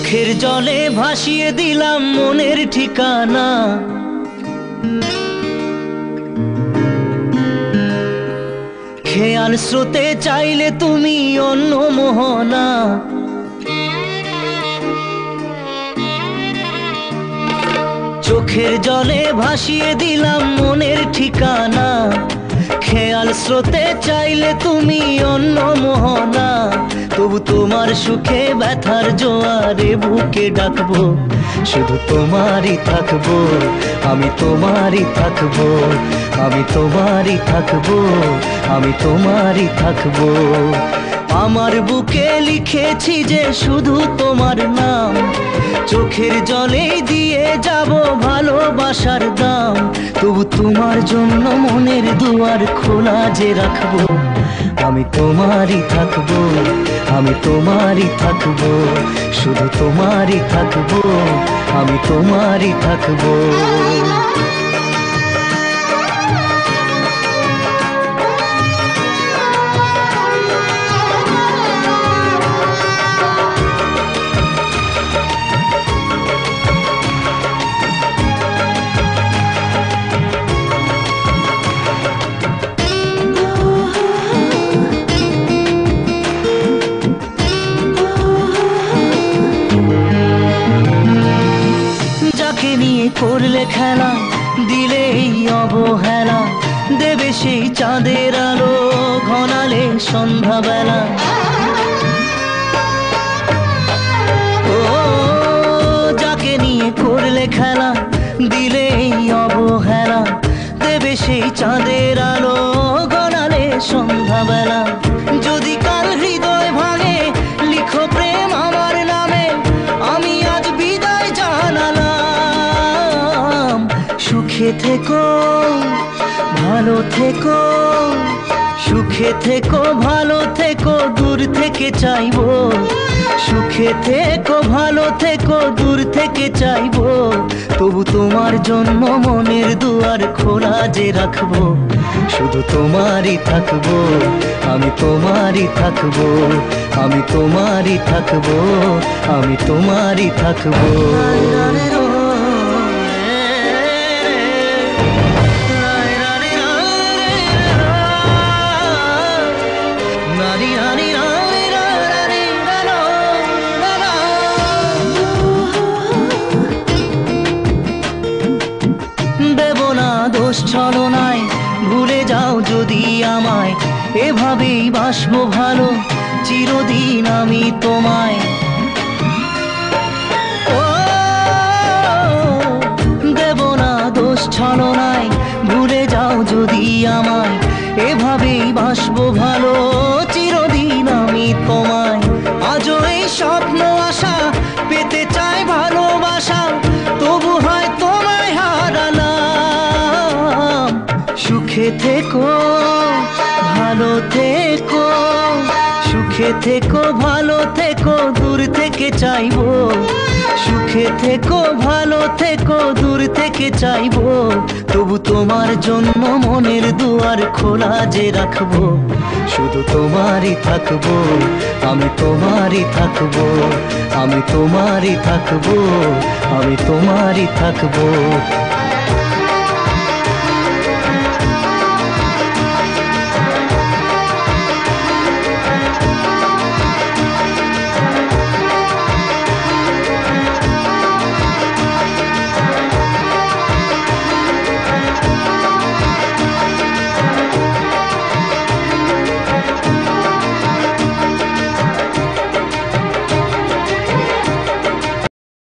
চোখের জলে ভাসিয়ে দিলাম মনের ঠিকানা। খেয়াল স্রোতে চাইলে তুমি অন্য মোহনা। চোখের জলে ভাসিয়ে দিলাম মনের ঠিকানা। খেয়াল স্রোতে চাইলে তুমি অন্য মোহনা। তবু তোমার সুখে ব্যথার জোয়ারে বুকে ডাকবো, শুধু তোমারই থাকবো, আমি তোমারই থাকবো, আমি তোমারই থাকবো, আমি তোমারই থাকবো। আমার বুকে লিখেছি যে শুধু তোমার নাম, চোখের জলে দিয়ে যাব ভালোবাসার দাম। তবু তোমার জন্য মনের দুয়ার খোলা যে রাখবো, আমি তোমারই থাকবো, আমি তোমারই থাকবো, শুধু তোমারই থাকবো, আমি তোমারই থাকবো। যাকে নিয়ে করলে খেলা, দিলে এই অবহেলা, দেবে সেই চাঁদের আলো ঘনালে সন্ধ্যাবেলা। ও যাকে নিয়ে করলে খেলা, দিলে এই অবহেলা, দেবে সেই চাঁদের আলো ঘনালে সন্ধ্যাবেলা। যদি কাল হৃদয় ভাঙে লিখো প্রেম আমার নামে, আমি আজ বিদায় জানালাম। সুখে থেকো ভালো থেকো, সুখে থেকো ভালো থেকো, দূর থেকে চাইবো। সুখে থেকো ভালো থেকো, দূর থেকে চাইবো। তবু তোমার জন্য মনের দুয়ার খোলা যে রাখবো, শুধু তোমারই থাকবো, আমি তোমারই থাকবো, আমি তোমারই থাকবো, আমি তোমারই থাকবো। দেব না দোষ ছলনায়, ভুলে যাও যদি আমায়, এভাবেই বাসবো ভালো চিরদিন আমি তোমায়। ও দেব না দোষ ছলনায়, ভুলে যাও যদি আমায়, এভাবেই বাসবো ভালো চিরদিন আমি তোমায়। আজও এই স্বপ্ন আশা পেতে চাই ভালোবাসা, তবু হয় তোমায় হারালাম। সুখে থেকো ভালো থেকো, সুখে থেকো ভালো থেকো, দূর থেকে চাইবো। সুখে থেকো ভালো থেকো, দূর থেকে চাইবো। তবু তোমার জন্য মনের দুয়ার খোলা যে রাখবো, শুধু তোমারই থাকবো, আমি তোমারই থাকবো, আমি তোমারই থাকবো, আমি তোমারই থাকবো।